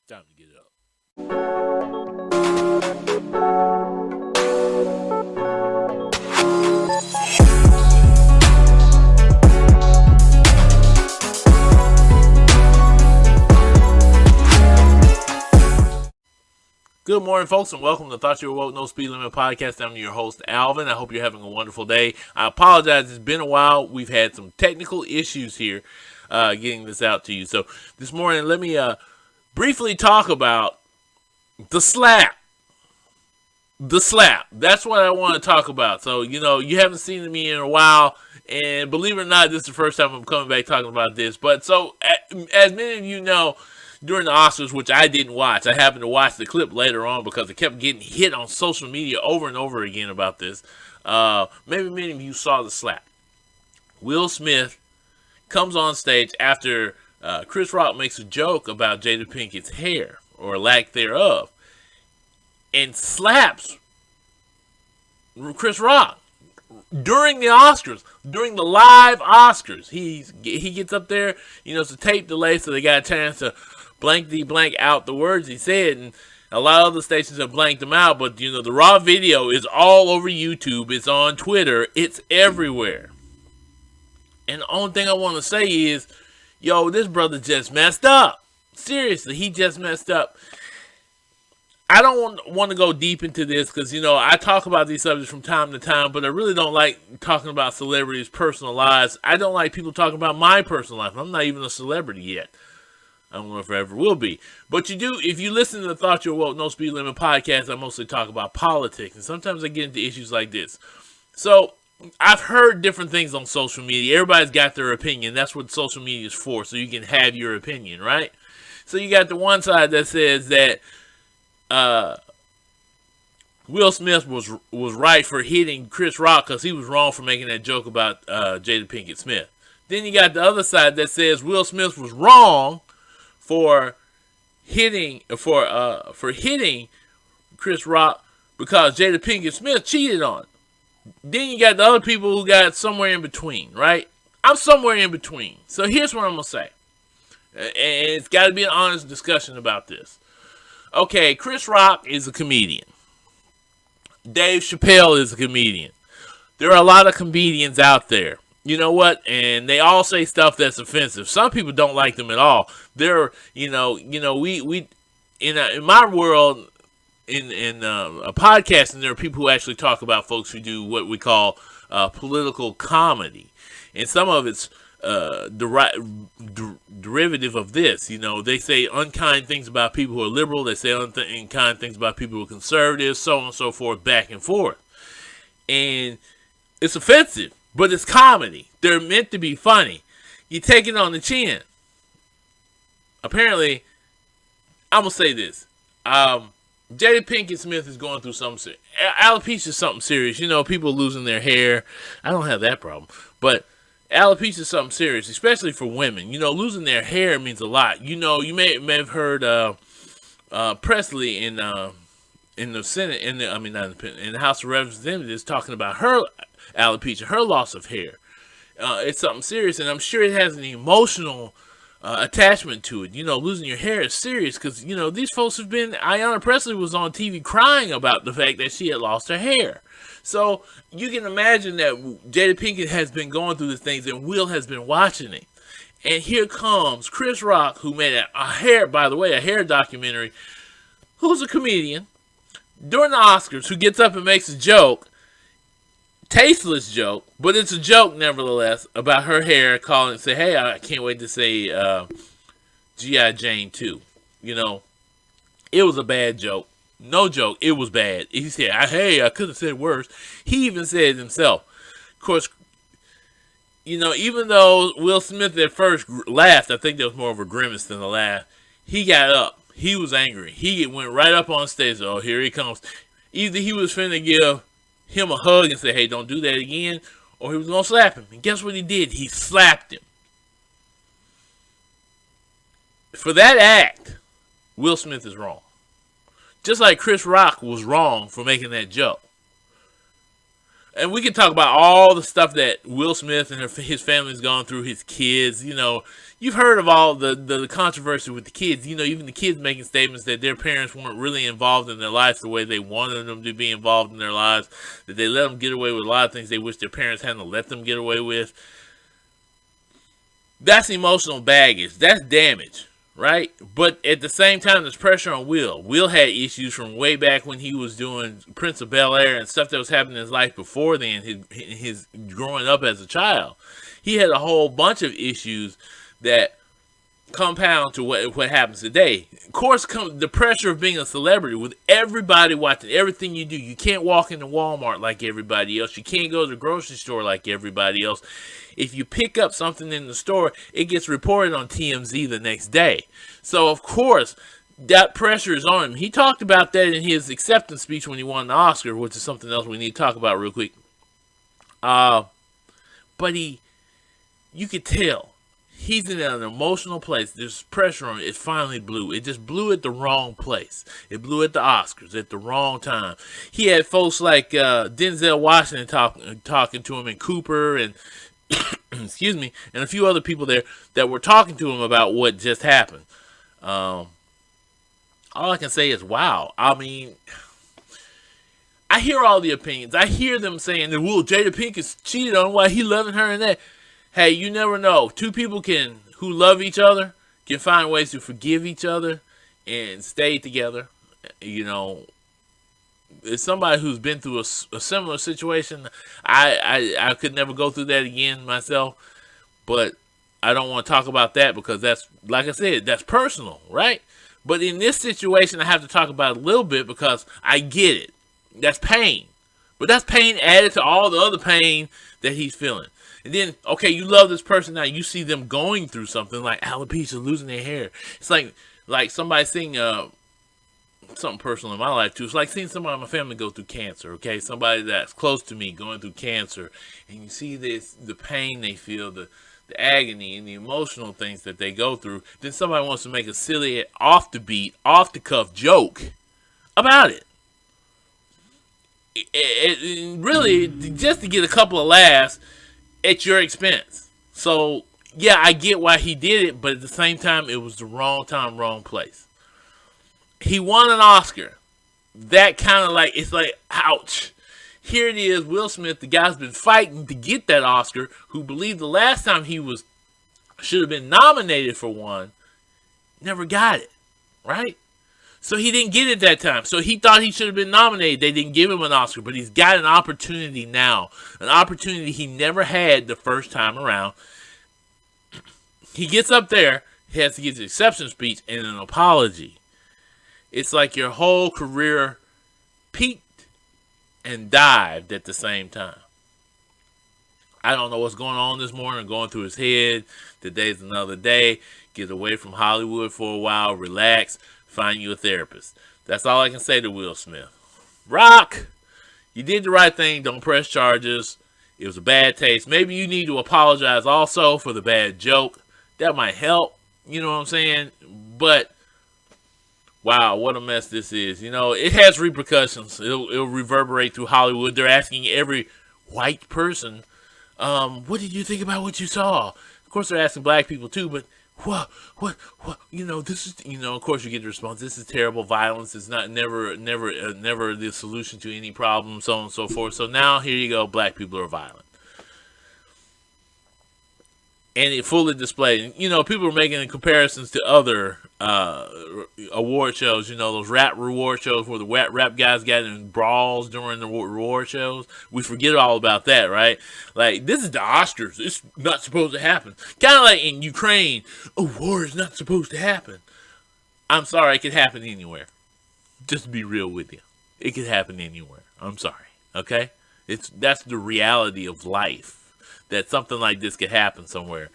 Time to get up. Good morning, folks, and welcome to Thought You Were Woke No Speed Limit Podcast. I'm your host, Alvin. I hope you're having a wonderful day. I apologize. It's been a while. We've had some technical issues here getting this out to you. So this morning, let me briefly talk about the slap. The slap. That's what I want to talk about. So, you haven't seen me in a while, and believe it or not, this is the first time I'm coming back talking about this. But so, as many of you know, during the Oscars, which I didn't watch, I happened to watch the clip later on because it kept getting hit on social media over and over again about this. Maybe many of you saw the slap. Will Smith comes on stage after Chris Rock makes a joke about Jada Pinkett's hair, or lack thereof, and slaps Chris Rock during the Oscars, during the live Oscars. He gets up there, it's a tape delay, so they got a chance to blank out the words he said, and a lot of other stations have blanked them out, but the raw video is all over YouTube, it's on Twitter, it's everywhere. And the only thing I want to say is, this brother just messed up. Seriously, he just messed up. I don't want to go deep into this because, I talk about these subjects from time to time, but I really don't like talking about celebrities' personal lives. I don't like people talking about my personal life. I'm not even a celebrity yet. I don't know if I ever will be. But if you listen to the Thought You Were Woke No Speed Limit podcast, I mostly talk about politics, and sometimes I get into issues like this. So, I've heard different things on social media. Everybody's got their opinion. That's what social media is for, so you can have your opinion, right? So you got the one side that says that Will Smith was right for hitting Chris Rock because he was wrong for making that joke about Jada Pinkett Smith. Then you got the other side that says Will Smith was wrong for hitting Chris Rock because Jada Pinkett Smith cheated on him. Then you got the other people who got somewhere in between, right? I'm somewhere in between. So here's what I'm going to say. And it's got to be an honest discussion about this. Okay, Chris Rock is a comedian. Dave Chappelle is a comedian. There are a lot of comedians out there. You know what? And they all say stuff that's offensive. Some people don't like them at all. They're, we in my world, in a podcast, and there are people who actually talk about folks who do what we call political comedy, and some of it's derivative of this. They say unkind things about people who are liberal. They say unkind things about people who are conservative, so on and so forth, back and forth. And it's offensive, but it's comedy. They're meant to be funny. You take it on the chin. Apparently, I'm going to say this. Jada Pinkett Smith is going through something. Alopecia is something serious. People losing their hair. I don't have that problem. But alopecia is something serious, especially for women. Losing their hair means a lot. You may have heard Presley in the Senate, in the House of Representatives, talking about her alopecia, her loss of hair. It's something serious, and I'm sure it has an emotional attachment to it. Losing your hair is serious because, these folks have been... Ayanna Presley was on TV crying about the fact that she had lost her hair. So, you can imagine that Jada Pinkett has been going through these things, and Will has been watching it. And here comes Chris Rock, who made a hair documentary, who's a comedian, during the Oscars, who gets up and makes a joke, tasteless joke, but it's a joke nevertheless, about her hair, say, hey, I can't wait to say G.I. Jane 2. It was a bad joke. No joke, it was bad. He said, hey, I could have said worse. He even said it himself. Of course, even though Will Smith at first laughed, I think there was more of a grimace than a laugh, he got up. He was angry. He went right up on stage. Oh, here he comes. Either he was finna give him a hug and say, hey, don't do that again, or he was going to slap him. And guess what he did? He slapped him. For that act, Will Smith is wrong. Just like Chris Rock was wrong for making that joke. And we can talk about all the stuff that Will Smith and his family's gone through, his kids. You've heard of all the controversy with the kids. Even the kids making statements that their parents weren't really involved in their lives the way they wanted them to be involved in their lives, that they let them get away with a lot of things they wish their parents hadn't let them get away with. That's emotional baggage. That's damage, right? But at the same time, there's pressure on Will. Will had issues from way back when he was doing Prince of Bel-Air and stuff that was happening in his life before then, his growing up as a child. He had a whole bunch of issues that compound to what happens today. Of course, comes the pressure of being a celebrity with everybody watching everything you do. You can't walk into Walmart like everybody else. You can't go to the grocery store like everybody else. If you pick up something in the store, it gets reported on TMZ the next day. So, of course, that pressure is on him. He talked about that in his acceptance speech when he won the Oscar, which is something else we need to talk about real quick. But you could tell he's in an emotional place. There's pressure on it. It finally blew. It just blew at the wrong place. It blew at the Oscars at the wrong time. He had folks like Denzel Washington talking to him, and Cooper, and excuse me, and a few other people there that were talking to him about what just happened. All I can say is, wow. I mean, I hear all the opinions. I hear them saying that, well, Jada Pinkett cheated on him, why he loving her and that. Hey, you never know. Two people who love each other can find ways to forgive each other and stay together. As somebody who's been through a similar situation, I could never go through that again myself. But I don't want to talk about that because that's, like I said, that's personal, right? But in this situation, I have to talk about it a little bit because I get it. That's pain. But that's pain added to all the other pain that he's feeling. And then, okay, you love this person now. You see them going through something like alopecia, losing their hair. It's like somebody seeing something personal in my life too. It's like seeing somebody in my family go through cancer. Okay, somebody that's close to me going through cancer, and you see the pain they feel, the agony and the emotional things that they go through. Then somebody wants to make a silly, off the beat, off the cuff joke about it. Really, just to get a couple of laughs at your expense. So, yeah, I get why he did it, but at the same time, it was the wrong time, wrong place. He won an Oscar. That kind of it's like, ouch. Here it is, Will Smith, the guy's been fighting to get that Oscar, who believed the last time he should have been nominated for one, never got it, right? So he didn't get it that time. So he thought he should have been nominated. They didn't give him an Oscar, but he's got an opportunity now. An opportunity he never had the first time around. He gets up there, he has to give his acceptance speech and an apology. It's like your whole career peaked and dived at the same time. I don't know what's going on this morning, going through his head. Today's another day. Get away from Hollywood for a while, relax. Find you a therapist. That's all I can say to Will Smith. Rock, you did the right thing. Don't press charges. It was a bad taste. Maybe you need to apologize also for the bad joke. That might help. You know what I'm saying? But, wow, what a mess this is. It has repercussions. It'll reverberate through Hollywood. They're asking every white person, what did you think about what you saw? Of course, they're asking black people too, but what, this is, of course you get the response, this is terrible, violence is never the solution to any problem, so on and so forth. So now, here you go, black people are violent. And it fully displayed, people are making comparisons to other award shows, those rap reward shows where the rap guys got in brawls during the reward shows. We forget all about that, right? Like, this is the Oscars. It's not supposed to happen. Kind of like in Ukraine, a war is not supposed to happen. I'm sorry, it could happen anywhere. Just to be real with you. It could happen anywhere. I'm sorry, okay? That's the reality of life. That something like this could happen somewhere.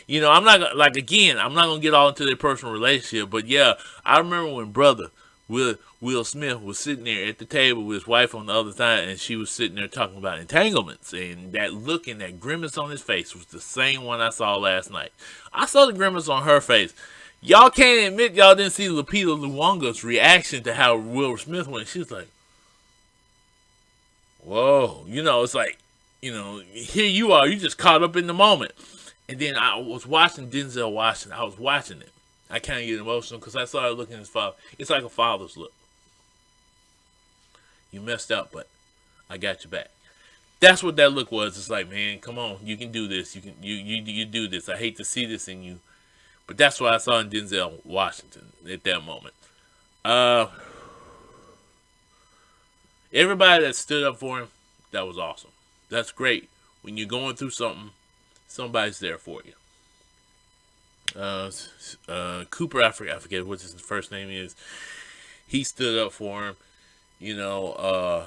I'm not I'm not gonna get all into their personal relationship, but yeah, I remember when brother Will Smith was sitting there at the table with his wife on the other side, and she was sitting there talking about entanglements, and that look and that grimace on his face was the same one I saw last night. I saw the grimace on her face. Y'all can't admit y'all didn't see Lupita Nyong'o's reaction to how Will Smith went. She was like, whoa, it's like, here you are, you just caught up in the moment. And then I was watching Denzel Washington. I was watching it. I kind of get emotional because I started looking at his father. It's like a father's look. You messed up, but I got you back. That's what that look was. It's like, man, come on, you can do this. You do this. I hate to see this in you, but that's what I saw in Denzel Washington at that moment. Everybody that stood up for him, that was awesome. That's great. When you're going through something, somebody's there for you. Cooper, I forget what his first name is. He stood up for him.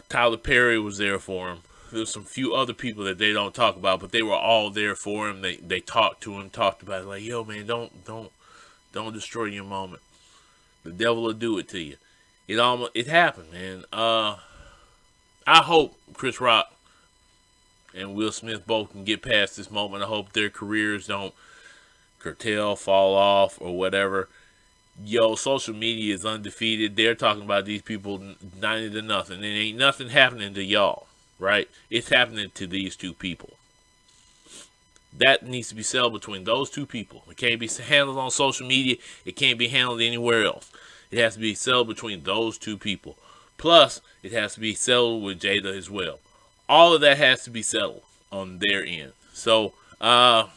Tyler Perry was there for him. There's some few other people that they don't talk about, but they were all there for him. They talked to him, talked about it, like, yo, man, don't destroy your moment. The devil will do it to you. It happened, man. I hope Chris Rock and Will Smith both can get past this moment. I hope their careers don't curtail, fall off, or whatever. Yo, social media is undefeated. They're talking about these people 90-0. And ain't nothing happening to y'all, right? It's happening to these two people. That needs to be settled between those two people. It can't be handled on social media. It can't be handled anywhere else. It has to be settled between those two people. Plus, it has to be settled with Jada as well. All of that has to be settled on their end. So, I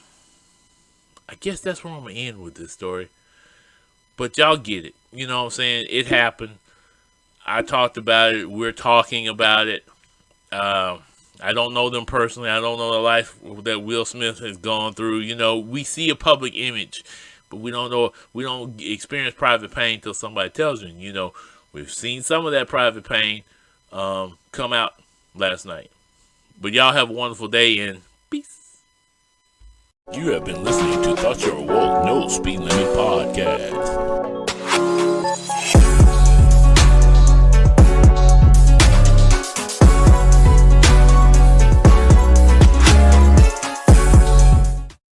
guess that's where I'm going to end with this story. But y'all get it. You know what I'm saying? It happened. I talked about it. We're talking about it. I don't know them personally. I don't know the life that Will Smith has gone through. We see a public image, but we don't know. We don't experience private pain until somebody tells you. We've seen some of that private pain come out last night. But y'all have a wonderful day and peace. You have been listening to Thought You Were Woke No Speed Limit Podcast.